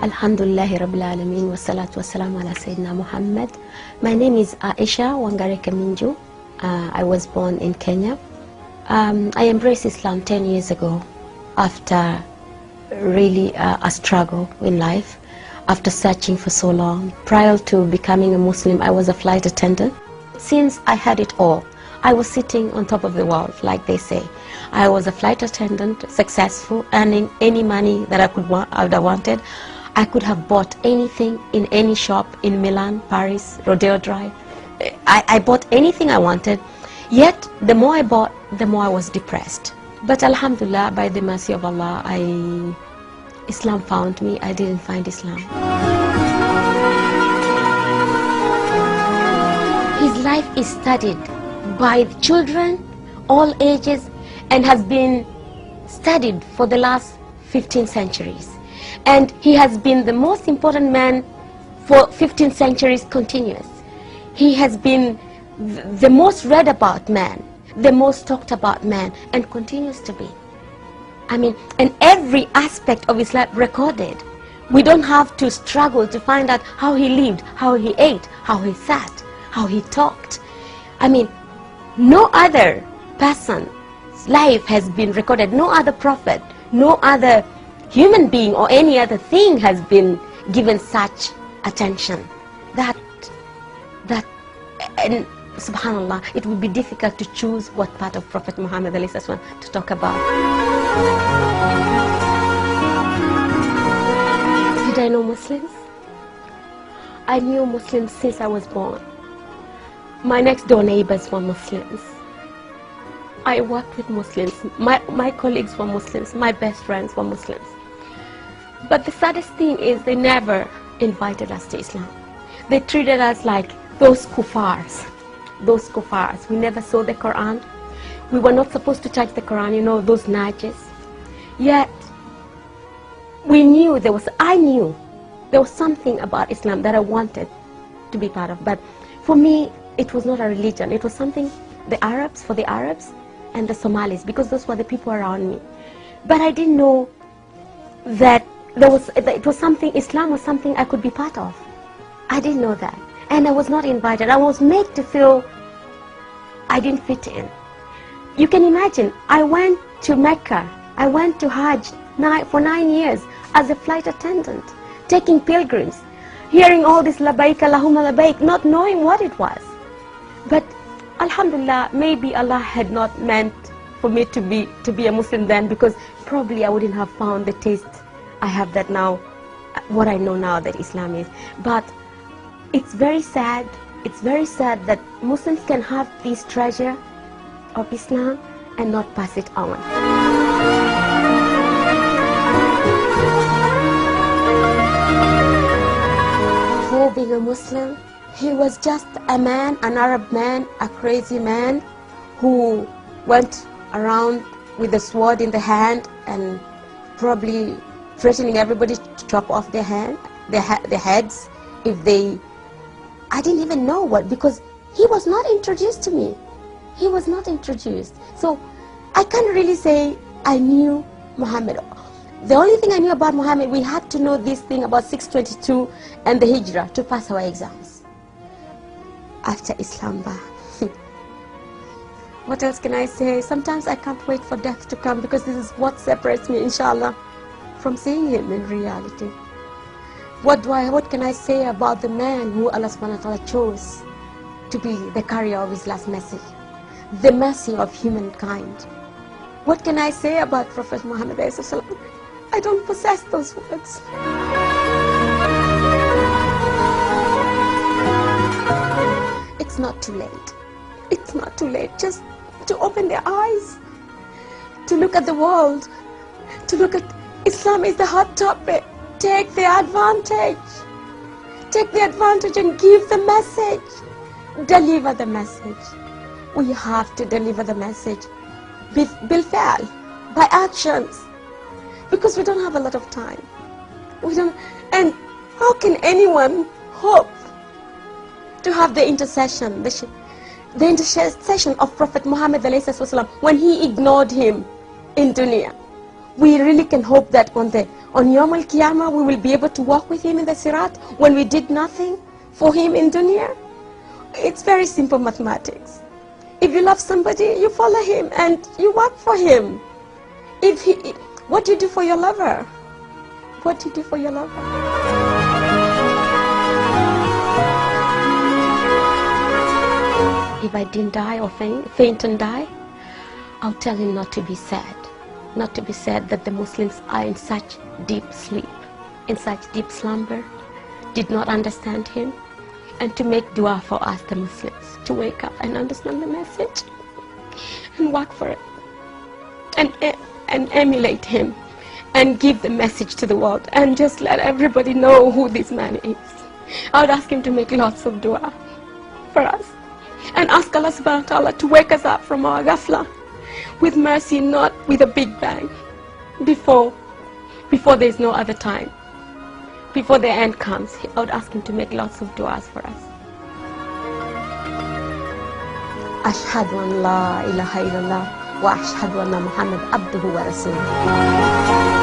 Alhamdulillahi Rabbil Alameen wa salatu wa salam ala Sayyidina Muhammad. My name is Aisha Wangari Kaminju. I was born in Kenya. I embraced Islam 10 years ago after really a struggle in life, after searching for so long. Prior to becoming a Muslim, I was a flight attendant. Since I had it all, I was sitting on top of the world, like they say. I was a flight attendant, successful, earning any money that I would have wanted. I could have bought anything in any shop in Milan, Paris, Rodeo Drive. I bought anything I wanted. Yet, the more I bought, the more I was depressed. But Alhamdulillah, by the mercy of Allah, Islam found me. I didn't find Islam. His life is studied by children, all ages, and has been studied for the last 15 centuries. And he has been the most important man for 15 centuries continuous. He has been the most read about man, the most talked about man, and continues to be. I mean, and every aspect of his life recorded. We don't have to struggle to find out how he lived, how he ate, how he sat, how he talked. I mean, no other person's life has been recorded, no other prophet, no other human being or any other thing has been given such attention. And subhanallah, it would be difficult to choose what part of Prophet Muhammad to talk about. Did I know Muslims? I knew Muslims since I was born. My next door neighbors were Muslims. I worked with Muslims. My colleagues were Muslims. My best friends were Muslims. But the saddest thing is they never invited us to Islam. They treated us like those kuffars. Those kuffars. We never saw the Quran. We were not supposed to touch the Quran, you know, those najis. Yet, I knew there was something about Islam that I wanted to be part of. But for me, it was not a religion. It was something, for the Arabs and the Somalis, because those were the people around me. But I didn't know that Islam was something I could be part of. I didn't know that. And I was not invited. I was made to feel I didn't fit in. You can imagine, I went to Mecca, I went to Hajj for 9 years as a flight attendant, taking pilgrims, hearing all this labaik, Allahumma labaik, not knowing what it was. But alhamdulillah, maybe Allah had not meant for me to be a Muslim then, because probably I wouldn't have found the taste I have that now, what I know now that Islam is. But it's very sad that Muslims can have this treasure of Islam and not pass it on. Before being a Muslim, he was just a man, an Arab man, a crazy man who went around with a sword in the hand and probably threatening everybody to chop off their heads if they... I didn't even know what, because he was not introduced to me. He was not introduced. So I can't really say I knew Muhammad. The only thing I knew about Muhammad, we had to know this thing about 622 and the Hijrah to pass our exams. After Islam, what else can I say? Sometimes I can't wait for death to come, because this is what separates me, inshallah, from seeing him in reality. What can I say about the man who Allah subhanahu wa ta'ala chose to be the carrier of his last message, the mercy of humankind? What can I say about Prophet Muhammad? I don't possess those words. It's not too late. It's not too late just to open their eyes, to look at the world, to look at Islam is the hot topic. Take the advantage. Take the advantage and give the message. Deliver the message. We have to deliver the message. Bil-fi'al, by actions. Because we don't have a lot of time. And how can anyone hope to have the intercession, the intercession of Prophet Muhammad when he ignored him in dunya? we really can hope that on Yawm al-Qiyamah we will be able to walk with him in the Sirat when we did nothing for him in dunya? It's very simple mathematics. If you love somebody, you follow him and you work for him. What do you do for your lover? What do you do for your lover? If I didn't die or faint and die, I'll tell him not to be sad. Not to be sad that the Muslims are in such deep sleep, in such deep slumber, did not understand him, and to make dua for us, the Muslims, to wake up and understand the message and work for it, and emulate him and give the message to the world and just let everybody know who this man is. I would ask him to make lots of dua for us and ask Allah subhanahu wa ta'ala to wake us up from our ghafla with mercy, not with a big bang, before there's no other time, before the end comes. I would ask him to make lots of du'as for us. Ashhadu an la ilaha illallah wa ashhadu anna Muhammad abduhu wa rasuluh.